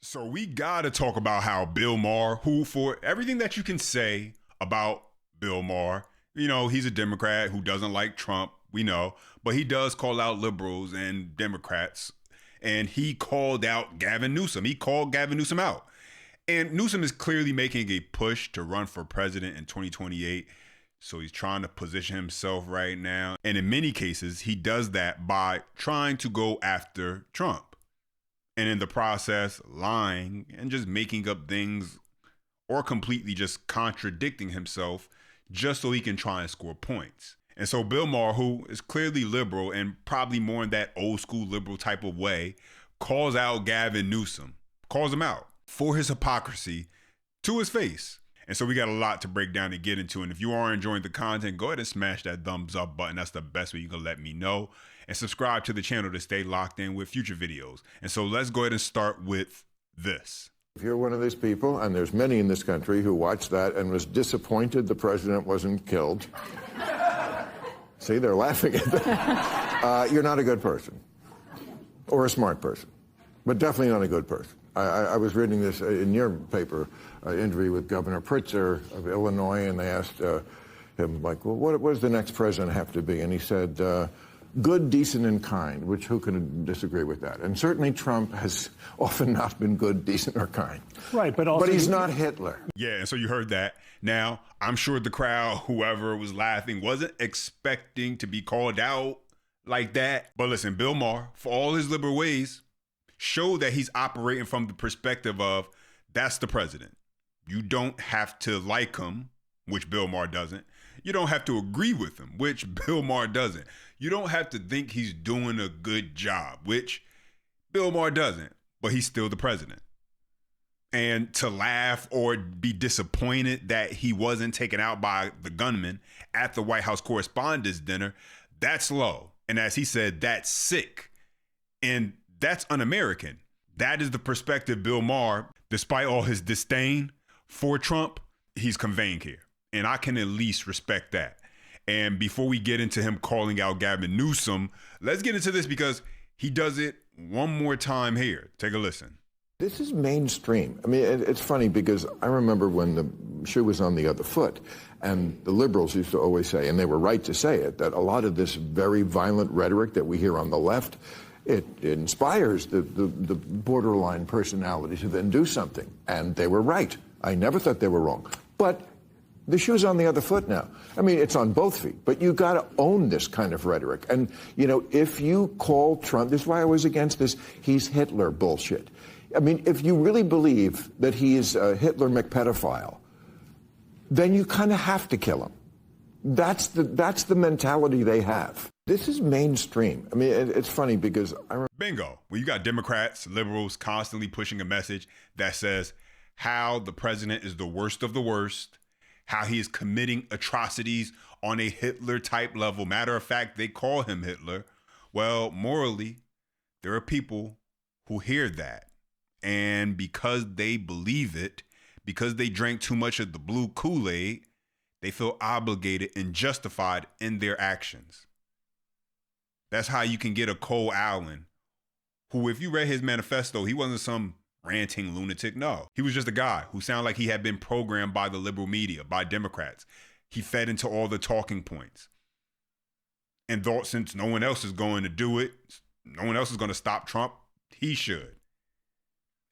So we gotta talk about how Bill Maher, who for everything that you can say about Bill Maher, you know, he's a Democrat who doesn't like Trump, we know, but he does call out liberals and Democrats. And he called out Gavin Newsom. He called Gavin Newsom out. And Newsom is clearly making a push to run for president in 2028. So he's trying to position himself right now. And in many cases, he does that by trying to go after Trump. And in the process, lying and just making up things or completely just contradicting himself just so he can try and score points. And so Bill Maher, who is clearly liberal and probably more in that old school liberal type of way, calls out Gavin Newsom, calls him out for his hypocrisy to his face. And so we got a lot to break down and get into. And if you are enjoying the content, go ahead and smash that thumbs up button. That's the best way you can let me know. And subscribe to the channel to stay locked in with future videos. And so let's go ahead and start with this. If you're one of these people, and there's many in this country who watched that and was disappointed the president wasn't killed. See, they're laughing at that. You're not a good person or a smart person, but definitely not a good person. I was reading this in your paper, interview with Governor Pritzker of Illinois, and they asked him, like, well, what does the next president have to be? And he said, good, decent, and kind, which who can disagree with that? And certainly Trump has often not been good, decent, or kind. Right, but also... But he's not Hitler. Yeah, and so you heard that. Now, I'm sure the crowd, whoever was laughing, wasn't expecting to be called out like that. But listen, Bill Maher, for all his liberal ways, showed that he's operating from the perspective of, that's the president. You don't have to like him, which Bill Maher doesn't. You don't have to agree with him, which Bill Maher doesn't. You don't have to think he's doing a good job, which Bill Maher doesn't, but he's still the president. And to laugh or be disappointed that he wasn't taken out by the gunman at the White House Correspondents' Dinner, that's low. And as he said, that's sick. And that's un-American. That is the perspective Bill Maher, despite all his disdain for Trump, he's conveying here. And I can at least respect that. And before we get into him calling out Gavin Newsom, let's get into this because he does it one more time here. Take a listen. This is mainstream. I mean, it's funny because I remember when the shoe was on the other foot, and the liberals used to always say, and they were right to say it, that a lot of this very violent rhetoric that we hear on the left, it inspires the borderline personality to then do something. And they were right. I never thought they were wrong. But the shoe's on the other foot now. I mean, it's on both feet, but you got to own this kind of rhetoric. And, you know, if you call Trump, this is why I was against this, he's Hitler bullshit. I mean, if you really believe that he is a Hitler McPedophile, then you kind of have to kill him. That's the mentality they have. This is mainstream. I mean, it's funny because Bingo. Well, you got Democrats, liberals constantly pushing a message that says how the president is the worst of the worst, how he is committing atrocities on a Hitler-type level. Matter of fact, they call him Hitler. Well, morally, there are people who hear that. And because they believe it, because they drank too much of the blue Kool-Aid, they feel obligated and justified in their actions. That's how you can get a Cole Allen, who, if you read his manifesto, he wasn't some ranting lunatic. No, he was just a guy who sounded like he had been programmed by the liberal media, by Democrats. He fed into all the talking points and thought since no one else is going to do it, no one else is going to stop Trump, he should.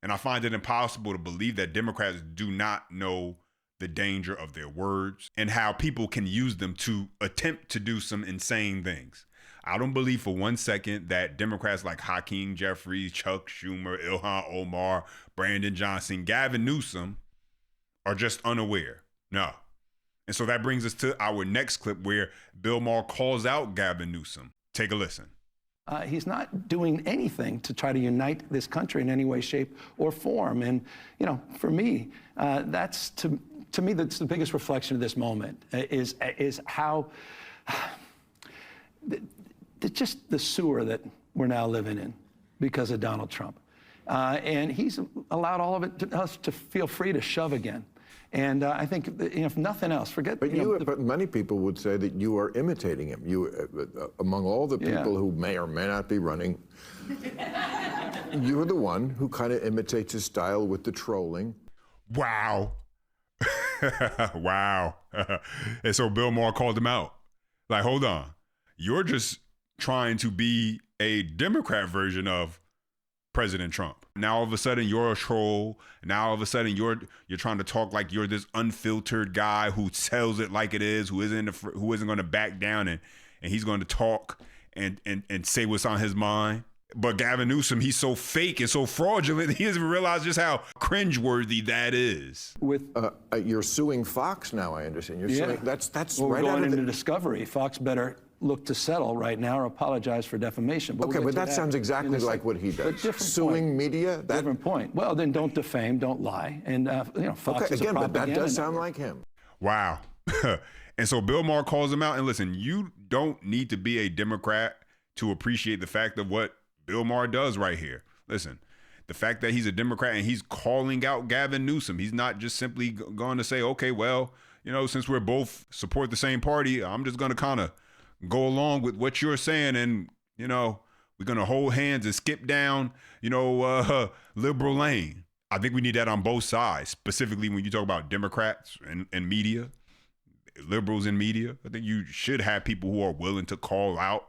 And I find it impossible to believe that Democrats do not know the danger of their words and how people can use them to attempt to do some insane things. I don't believe for 1 second that Democrats like Hakeem Jeffries, Chuck Schumer, Ilhan Omar, Brandon Johnson, Gavin Newsom are just unaware. No. And so that brings us to our next clip where Bill Maher calls out Gavin Newsom. Take a listen. He's not doing anything to try to unite this country in any way, shape, or form. And, you know, for me, that's to me, that's the biggest reflection of this moment is how just the sewer that we're now living in because of Donald Trump. And he's allowed all of it us to feel free to shove again. And I think, if nothing else, forget. But but many people would say that you are imitating him. You, among all the people who may or may not be running you're the one who kind of imitates his style with the trolling. Wow. Wow. And so Bill Maher called him out. Like, hold on. You're just trying to be a Democrat version of President Trump. Now all of a sudden you're a troll. Now all of a sudden you're trying to talk like you're this unfiltered guy who tells it like it is, who isn't going to back down and he's going to talk and say what's on his mind. But Gavin Newsom, he's so fake and so fraudulent, he doesn't realize just how cringeworthy that is. With You're suing Fox now, I understand. You're suing, that's well, right we're out going of the into discovery. Fox better look to settle right now or apologize for defamation. But okay, but that sounds exactly like what he does. Suing media? Different point. Well, then don't defame, don't lie. And, Fox is again, a but that does network. sound like him. Wow. And so Bill Maher calls him out. And listen, you don't need to be a Democrat to appreciate the fact of what Bill Maher does right here. Listen, the fact that he's a Democrat and he's calling out Gavin Newsom, he's not just simply going to say, okay, well, since we're both support the same party, I'm just going to kind of go along with what you're saying. And, we're going to hold hands and skip down, liberal lane. I think we need that on both sides, specifically when you talk about Democrats and media, liberals in media. I think you should have people who are willing to call out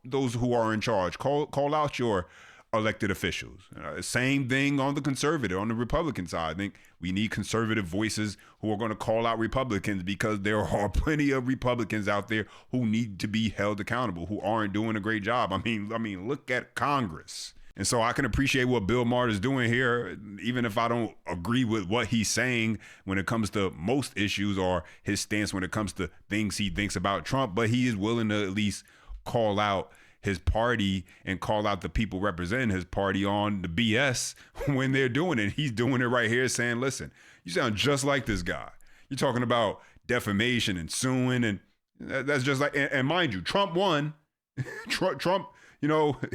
those who are in charge, call out your elected officials. Same thing on the Republican side. I think we need conservative voices who are going to call out Republicans, because there are plenty of Republicans out there who need to be held accountable, who aren't doing a great job. I mean, look at Congress. And so I can appreciate what Bill Maher is doing here, even if I don't agree with what he's saying when it comes to most issues or his stance when it comes to things he thinks about Trump, but he is willing to at least call out his party and call out the people representing his party on the BS when they're doing it. He's doing it right here, saying, listen, you sound just like this guy. You're talking about defamation and suing, and that's just like, and mind you, Trump won. Trump,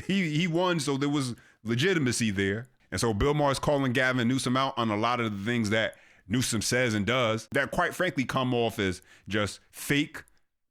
he won, so there was legitimacy there. And so Bill Maher is calling Gavin Newsom out on a lot of the things that Newsom says and does that, quite frankly, come off as just fake,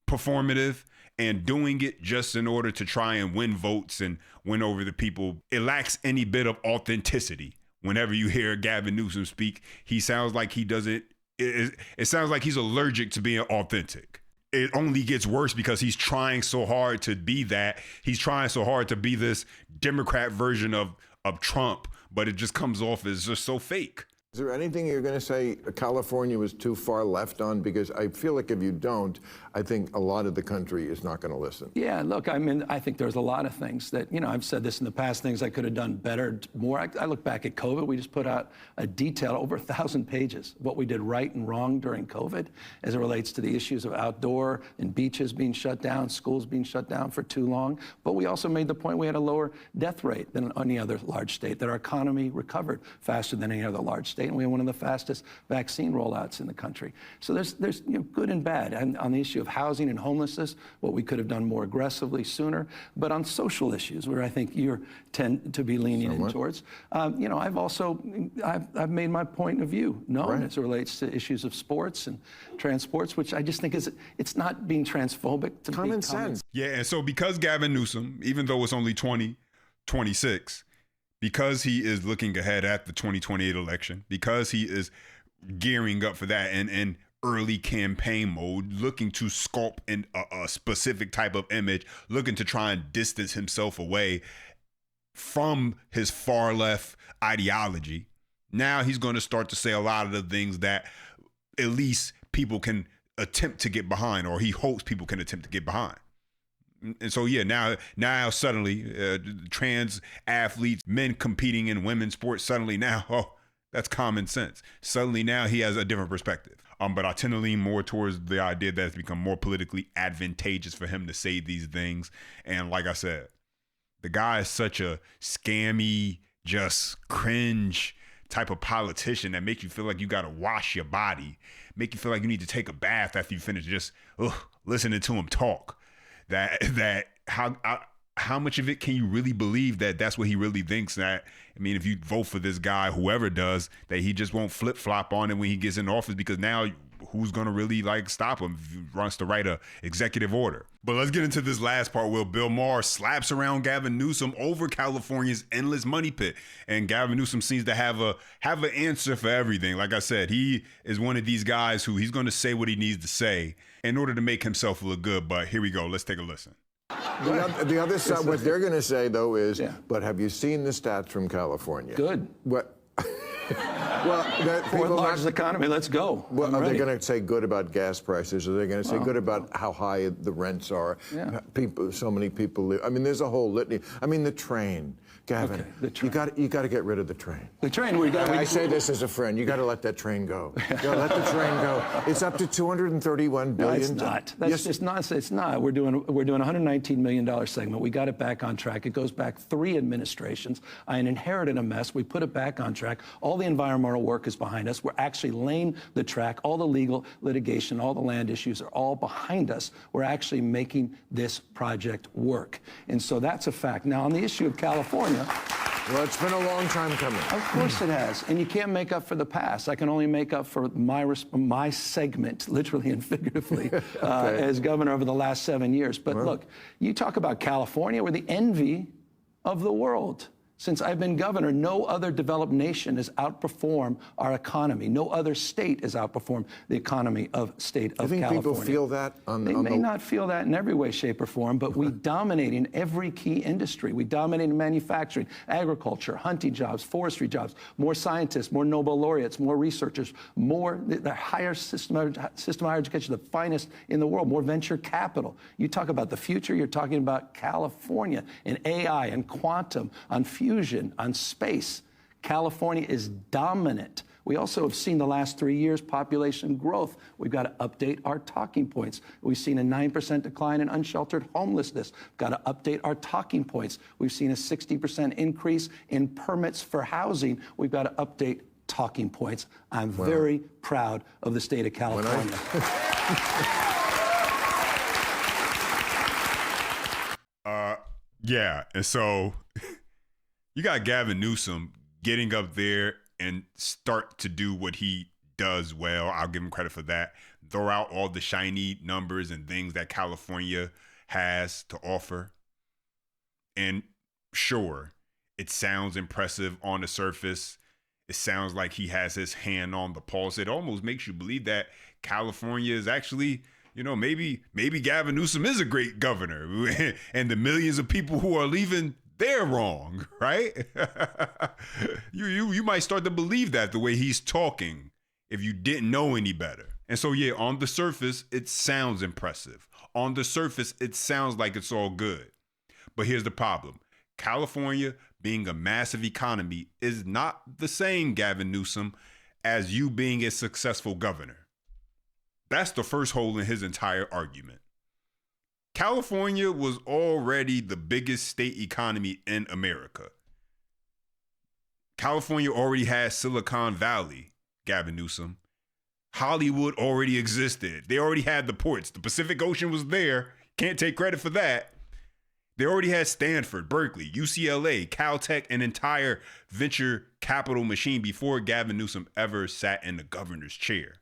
performative, and doing it just in order to try and win votes and win over the people. It lacks any bit of authenticity. Whenever you hear Gavin Newsom speak, he sounds like he doesn't, it sounds like he's allergic to being authentic. It only gets worse because he's trying so hard to be that. He's trying so hard to be this Democrat version of Trump, but it just comes off as just so fake. Is there anything you're going to say California was too far left on? Because I feel like if you don't, I think a lot of the country is not going to listen. Yeah, look, I think there's a lot of things that, I've said this in the past, things I could have done better, more. I look back at COVID. We just put out a detail, over 1,000 pages, of what we did right and wrong during COVID as it relates to the issues of outdoor and beaches being shut down, schools being shut down for too long. But we also made the point we had a lower death rate than any other large state, that our economy recovered faster than any other large state, and we have one of the fastest vaccine rollouts in the country. So there's good and bad. And on the issue of housing and homelessness, what we could have done more aggressively sooner. But on social issues, where I think you tend to be leaning in towards, I've made my point of view known as it relates to issues of sports and transports, which I just think it's not being transphobic. To common sense. Yeah, and so because Gavin Newsom, even though it's only 2026, because he is looking ahead at the 2028 election, because he is gearing up for that and early campaign mode, looking to sculpt in a specific type of image, looking to try and distance himself away from his far left ideology. Now he's going to start to say a lot of the things that at least people can attempt to get behind, or he hopes people can attempt to get behind. And so, now suddenly trans athletes, men competing in women's sports, suddenly now, that's common sense. Suddenly now he has a different perspective. But I tend to lean more towards the idea that it's become more politically advantageous for him to say these things. And like I said, the guy is such a scammy, just cringe type of politician that make you feel like you got to wash your body, make you feel like you need to take a bath after you finish just listening to him talk. how much of it can you really believe that that's what he really thinks? That, I mean, if you vote for this guy, whoever does, that he just won't flip flop on it when he gets in office, because now who's going to really like stop him if he wants to write a executive order? But let's get into this last part where Bill Maher slaps around Gavin Newsom over California's endless money pit. And Gavin Newsom seems to have an answer for everything. Like I said, he is one of these guys who he's going to say what he needs to say in order to make himself look good. But here we go. Let's take a listen. The other side, what they're going to say, though, is, but have you seen the stats from California? Good. What? Well, fourth largest economy. Let's go. Well, are they going to say good about gas prices? Are they going to say good about how high the rents are? Yeah. People, so many people live. I mean, there's a whole litany. I mean, the train, Gavin. Okay, the train. You got to get rid of the train. The train. I say this as a friend. You got to let that train go. You got to let the train go. It's up to $231 billion. No, it's not. That's just nonsense. It's not. We're doing a $119 million segment. We got it back on track. It goes back 3 administrations. I inherited a mess. We put it back on track. All the environmental work is behind us. We're actually laying the track. All the legal litigation, all the land issues are all behind us. We're actually making this project work. And so that's a fact. Now, on the issue of California, well, it's been a long time coming. Of course it has. And you can't make up for the past. I can only make up for my segment, literally and figuratively, as governor over the last 7 years. But look, you talk about California, we're the envy of the world. Since I've been governor, no other developed nation has outperformed our economy. No other state has outperformed the economy of state of California. I think people feel that They may not feel that in every way, shape, or form, but we dominate in every key industry. We dominate in manufacturing, agriculture, hunting jobs, forestry jobs, more scientists, more Nobel laureates, more researchers, more the higher system of higher education, the finest in the world, more venture capital. You talk about the future, you're talking about California and AI and quantum, on fusion, on space. California is dominant. We also have seen the last 3 years population growth. We've got to update our talking points. We've seen a 9% decline in unsheltered homelessness. We've got to update our talking points. We've seen a 60% increase in permits for housing. We've got to update talking points. I'm very proud of the state of California. Yeah, and so you got Gavin Newsom getting up there and start to do what he does well. I'll give him credit for that. Throw out all the shiny numbers and things that California has to offer. And sure, it sounds impressive on the surface. It sounds like he has his hand on the pulse. It almost makes you believe that California is actually, you know, maybe Gavin Newsom is a great governor and the millions of people who are leaving, they're wrong, right? you might start to believe that the way he's talking if you didn't know any better. And so, yeah, on the surface, it sounds impressive. On the surface, it sounds like it's all good. But here's the problem. California, being a massive economy, is not the same, Gavin Newsom, as you being a successful governor. That's the first hole in his entire argument. California was already the biggest state economy in America. California already had Silicon Valley, Gavin Newsom. Hollywood already existed. They already had the ports. The Pacific Ocean was there. Can't take credit for that. They already had Stanford, Berkeley, UCLA, Caltech, an entire venture capital machine before Gavin Newsom ever sat in the governor's chair.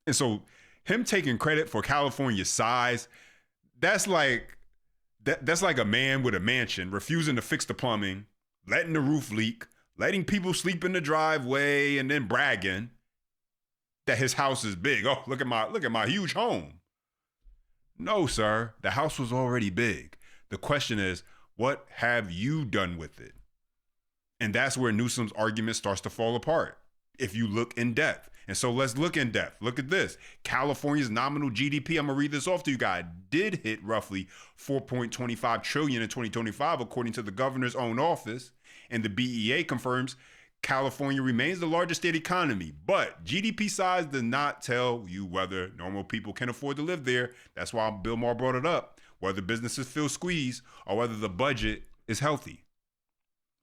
And so him taking credit for California's size, that's like a man with a mansion refusing to fix the plumbing, letting the roof leak, letting people sleep in the driveway, and then bragging that his house is big. Oh, look at my huge home. No, sir, the house was already big. The question is, what have you done with it? And that's where Newsom's argument starts to fall apart if you look in depth. And so let's look in depth. Look at this. California's nominal GDP, I'm going to read this off to you guys, did hit roughly $4.25 trillion in 2025, according to the governor's own office. And the BEA confirms California remains the largest state economy, but GDP size does not tell you whether normal people can afford to live there. That's why Bill Maher brought it up, whether businesses feel squeezed or whether the budget is healthy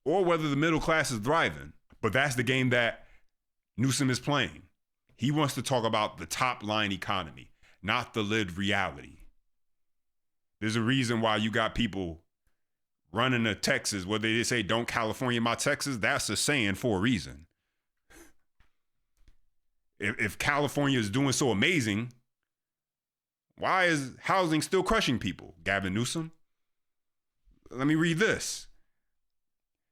or whether the middle class is thriving. But that's the game that Newsom is playing. He wants to talk about the top line economy, not the lived reality. There's a reason why you got people running to Texas, where they say, don't California my Texas. That's a saying for a reason. If California is doing so amazing, why is housing still crushing people? Gavin Newsom. Let me read this.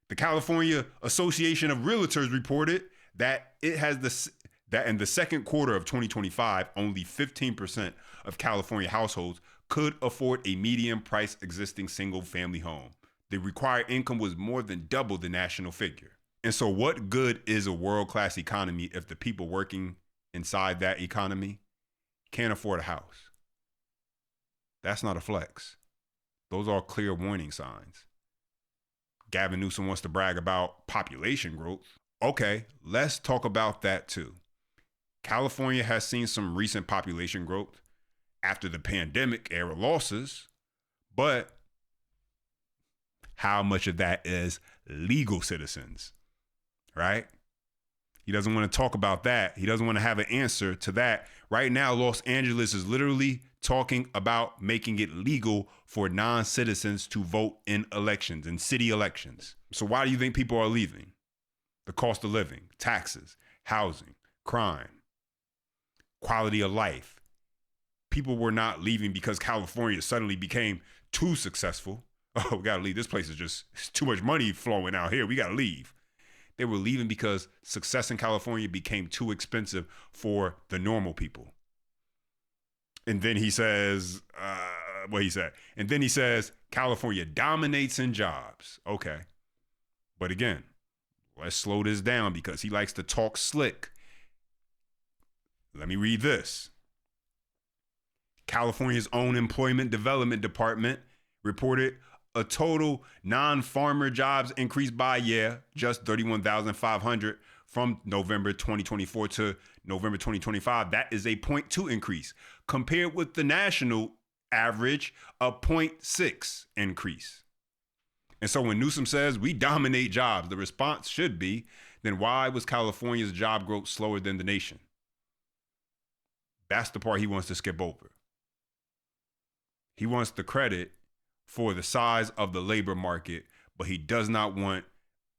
The California Association of Realtors reported that that in the second quarter of 2025, only 15% of California households could afford a median price existing single family home. The required income was more than double the national figure. And so what good is a world-class economy if the people working inside that economy can't afford a house? That's not a flex. Those are clear warning signs. Gavin Newsom wants to brag about population growth. Okay, let's talk about that too. California has seen some recent population growth after the pandemic era losses, but how much of that is legal citizens, right? He doesn't want to talk about that. He doesn't want to have an answer to that. Right now, Los Angeles is literally talking about making it legal for non-citizens to vote in elections, in city elections. So why do you think people are leaving? The cost of living, taxes, housing, crime, quality of life. People were not leaving because California suddenly became too successful. Oh, we gotta leave. This place is just, it's too much money flowing out here. We gotta leave. They were leaving because success in California became too expensive for the normal people. And then he says, And then he says, California dominates in jobs. Okay. But again, let's slow this down because he likes to talk slick. Let me read this. California's own Employment Development Department reported a total non-farmer jobs increased by, just 31,500 from November 2024 to November 2025. That is a 0.2 increase compared with the national average of 0.6 increase. And so when Newsom says we dominate jobs, the response should be, then why was California's job growth slower than the nation? That's the part he wants to skip over. He wants the credit for the size of the labor market, but he does not want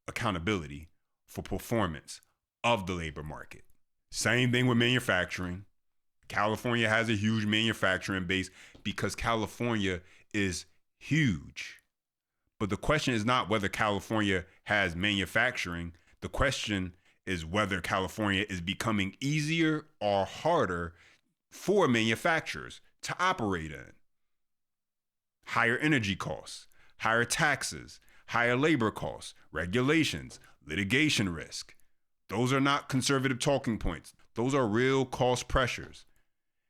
accountability for performance of the labor market. Same thing with manufacturing. California has a huge manufacturing base because California is huge. But the question is not whether California has manufacturing. The question is whether California is becoming easier or harder for manufacturers to operate in. Higher energy costs, higher taxes, higher labor costs, regulations, litigation risk. Those are not conservative talking points. Those are real cost pressures.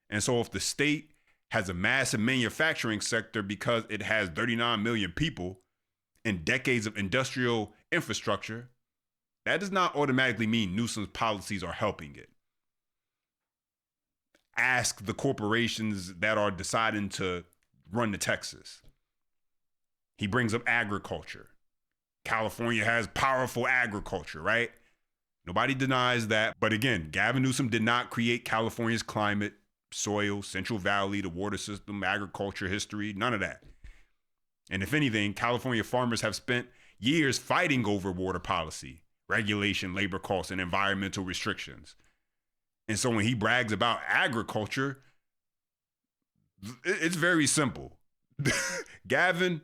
And so if the state has a massive manufacturing sector because it has 39 million people and decades of industrial infrastructure, that does not automatically mean Newsom's policies are helping it. Ask the corporations that are deciding to run to Texas. He brings up agriculture. California has powerful agriculture, right? Nobody denies that. But again, Gavin Newsom did not create California's climate, soil, Central Valley, the water system, agriculture history, none of that. And if anything, California farmers have spent years fighting over water policy, regulation, labor costs, and environmental restrictions. And so when he brags about agriculture, it's very simple. Gavin,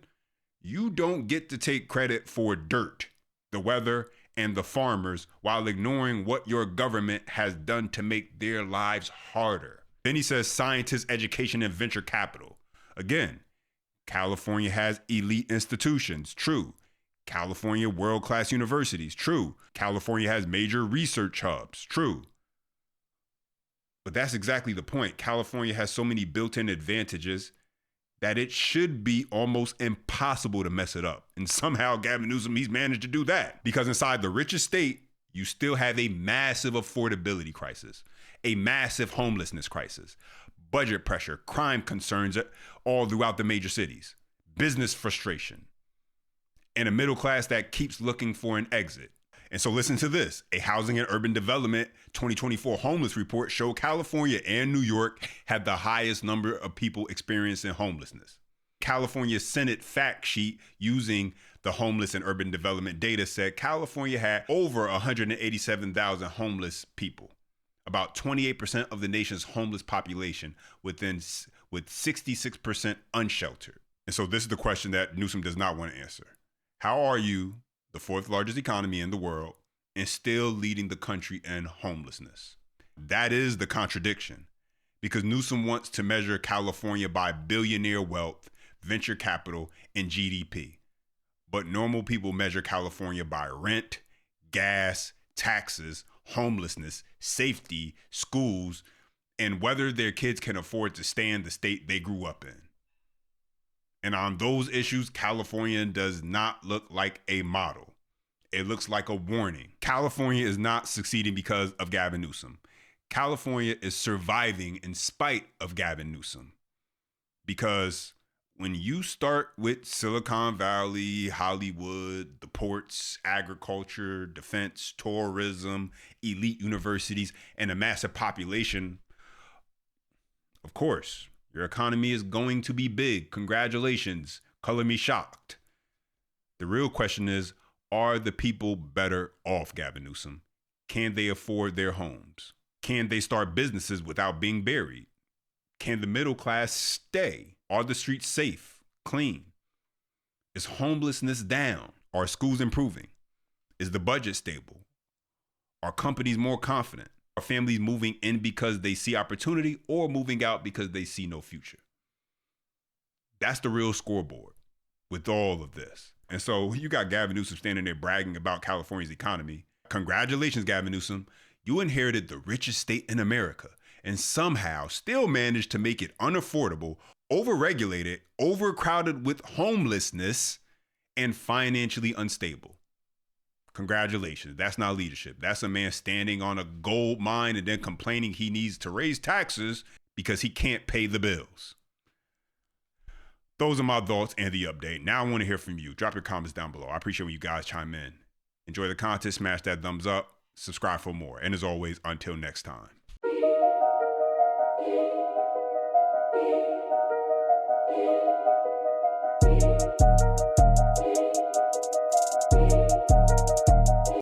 you don't get to take credit for dirt, the weather, and the farmers while ignoring what your government has done to make their lives harder. Then he says scientists, education, and venture capital. Again, California has elite institutions. True. California world-class universities. True. California has major research hubs. True. But that's exactly the point. California has so many built-in advantages that it should be almost impossible to mess it up. And somehow Gavin Newsom, he's managed to do that. Because inside the richest state, you still have a massive affordability crisis, a massive homelessness crisis, budget pressure, crime concerns all throughout the major cities, business frustration, and a middle class that keeps looking for an exit. And so listen to this. A Housing and Urban Development 2024 homeless report showed California and New York had the highest number of people experiencing homelessness. California Senate fact sheet using the homeless and urban development data said California had over 187,000 homeless people, about 28% of the nation's homeless population, with 66% unsheltered. And so this is the question that Newsom does not want to answer. How are you, the fourth largest economy in the world, and still leading the country in homelessness? That is the contradiction, because Newsom wants to measure California by billionaire wealth, venture capital, and GDP. But normal people measure California by rent, gas, taxes, homelessness, safety, schools, and whether their kids can afford to stay in the state they grew up in. And on those issues, California does not look like a model. It looks like a warning. California is not succeeding because of Gavin Newsom. California is surviving in spite of Gavin Newsom. Because when you start with Silicon Valley, Hollywood, the ports, agriculture, defense, tourism, elite universities, and a massive population, of course, your economy is going to be big. Congratulations. Color me shocked. The real question is, are the people better off, Gavin Newsom? Can they afford their homes? Can they start businesses without being buried? Can the middle class stay? Are the streets safe, clean? Is homelessness down? Are schools improving? Is the budget stable? Are companies more confident? Are families moving in because they see opportunity or moving out because they see no future? That's the real scoreboard with all of this. And so you got Gavin Newsom standing there bragging about California's economy. Congratulations, Gavin Newsom. You inherited the richest state in America and somehow still managed to make it unaffordable, overregulated, overcrowded with homelessness, and financially unstable. Congratulations. That's not leadership. That's a man standing on a gold mine and then complaining he needs to raise taxes because he can't pay the bills. Those are my thoughts and the update. Now I want to hear from you. Drop your comments down below. I appreciate when you guys chime in. Enjoy the content. Smash that thumbs up. Subscribe for more. And as always, until next time.